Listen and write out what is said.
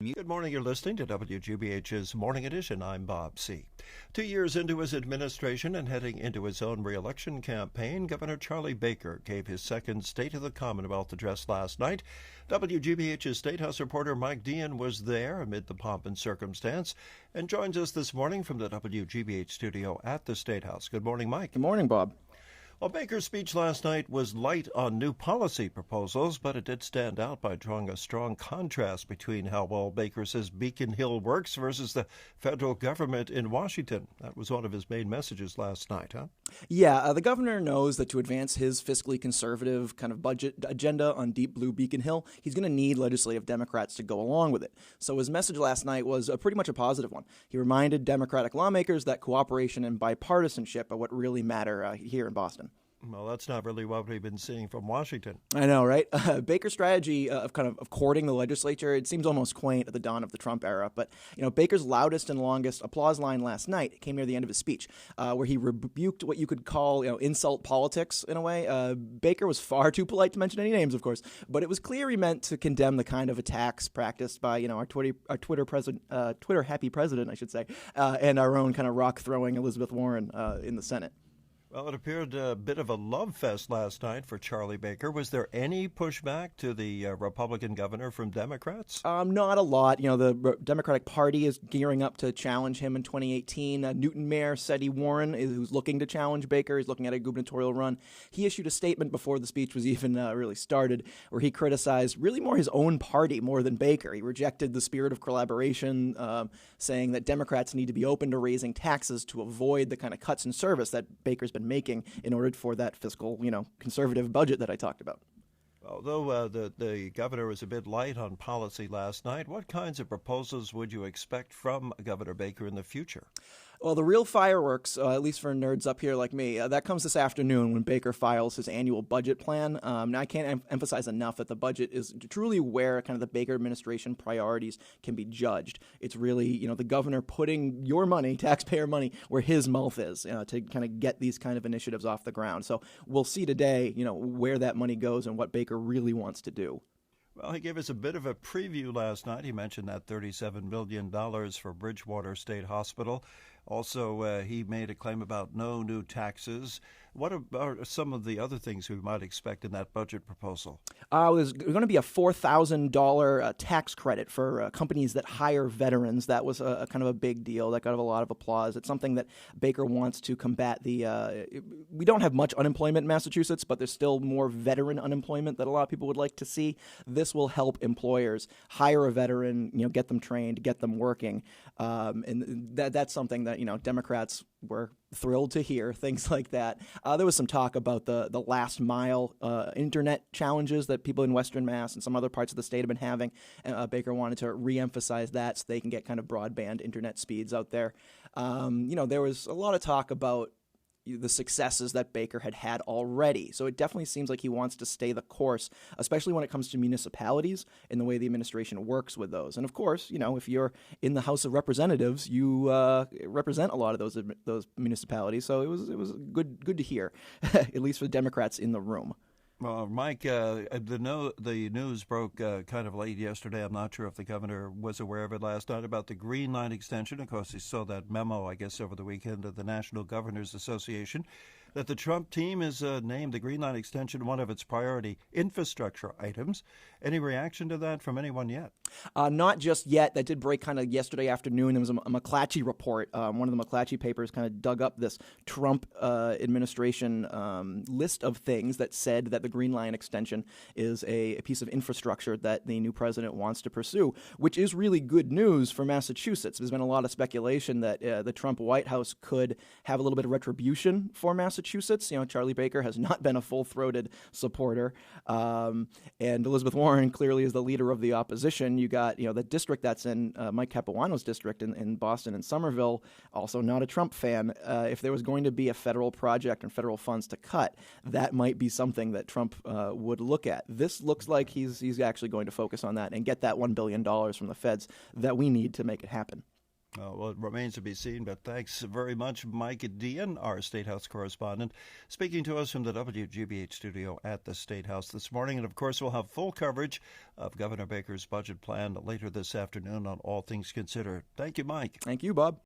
Good morning. You're listening to WGBH's Morning Edition. I'm Bob C. 2 years into his administration and heading into his own re-election campaign, Governor Charlie Baker gave his second State of the Commonwealth address last night. WGBH's State House reporter Mike Deehan was there amid the pomp and circumstance and joins us this morning from the WGBH studio at the State House. Good morning, Mike. Good morning, Bob. Well, Baker's speech last night was light on new policy proposals, but it did stand out by drawing a strong contrast between how well Baker says Beacon Hill works versus the federal government in Washington. That was one of his main messages last night, huh? Yeah, the governor knows that to advance his fiscally conservative kind of budget agenda on Deep Blue Beacon Hill, he's going to need legislative Democrats to go along with it. So his message last night was pretty much a positive one. He reminded Democratic lawmakers that cooperation and bipartisanship are what really matter here in Boston. Well, that's not really what we've been seeing from Washington. I know, right? Baker's strategy of courting the legislature, it seems almost quaint at the dawn of the Trump era. But, Baker's loudest and longest applause line last night came near the end of his speech, where he rebuked what you could call, insult politics in a way. Baker was far too polite to mention any names, of course, but it was clear he meant to condemn the kind of attacks practiced by, our Twitter happy president, I should say, and our own kind of rock throwing Elizabeth Warren in the Senate. Well, it appeared a bit of a love fest last night for Charlie Baker. Was there any pushback to the Republican governor from Democrats? Not a lot. The Democratic Party is gearing up to challenge him in 2018. Newton Mayor Seti Warren, who's looking to challenge Baker, he's looking at a gubernatorial run. He issued a statement before the speech was even really started, where he criticized really more his own party more than Baker. He rejected the spirit of collaboration, saying that Democrats need to be open to raising taxes to avoid the kind of cuts in service that Baker's been making in order for that fiscal, conservative budget that I talked about. Although the governor was a bit light on policy last night, what kinds of proposals would you expect from Governor Baker in the future? Well, the real fireworks, at least for nerds up here like me, that comes this afternoon when Baker files his annual budget plan. Now, I can't emphasize enough that the budget is truly where kind of the Baker administration priorities can be judged. It's really, the governor putting your money, taxpayer money, where his mouth is to kind of get these kind of initiatives off the ground. So we'll see today, where that money goes and what Baker really wants to do. Well, he gave us a bit of a preview last night. He mentioned that $37 million for Bridgewater State Hospital. Also, he made a claim about no new taxes. What are some of the other things we might expect in that budget proposal? There's going to be a $4,000 tax credit for companies that hire veterans. That was a kind of a big deal. That got a lot of applause. It's something that Baker wants to combat. We don't have much unemployment in Massachusetts, but there's still more veteran unemployment that a lot of people would like to see. This will help employers hire a veteran, get them trained, get them working. And that's something that, Democrats were thrilled to hear, things like that. There was some talk about the last mile internet challenges that people in Western Mass and some other parts of the state have been having. Baker wanted to reemphasize that so they can get kind of broadband internet speeds out there. There was a lot of talk about the successes that Baker had already. So it definitely seems like he wants to stay the course, especially when it comes to municipalities and the way the administration works with those. And of course, if you're in the House of Representatives, you represent a lot of those municipalities. So it was good to hear, at least for the Democrats in the room. Well, Mike, the news broke kind of late yesterday. I'm not sure if the governor was aware of it last night about the Green Line extension. Of course, he saw that memo, I guess, over the weekend of the National Governors Association that the Trump team has named the Green Line extension one of its priority infrastructure items. Any reaction to that from anyone yet? Not just yet. That did break kind of yesterday afternoon. There was a McClatchy report. One of the McClatchy papers kind of dug up this Trump administration list of things that said that the Green Line extension is a piece of infrastructure that the new president wants to pursue, which is really good news for Massachusetts. There's been a lot of speculation that the Trump White House could have a little bit of retribution for Massachusetts. Charlie Baker has not been a full-throated supporter, and Elizabeth Warren clearly is the leader of the opposition. You got, the district that's in Mike Capuano's district in Boston and Somerville, also not a Trump fan. If there was going to be a federal project and federal funds to cut, that might be something that Trump would look at. This looks like he's actually going to focus on that and get that $1 billion from the feds that we need to make it happen. Well, it remains to be seen, but thanks very much, Mike Deehan, our State House correspondent, speaking to us from the WGBH studio at the State House this morning. And, of course, we'll have full coverage of Governor Baker's budget plan later this afternoon on All Things Considered. Thank you, Mike. Thank you, Bob.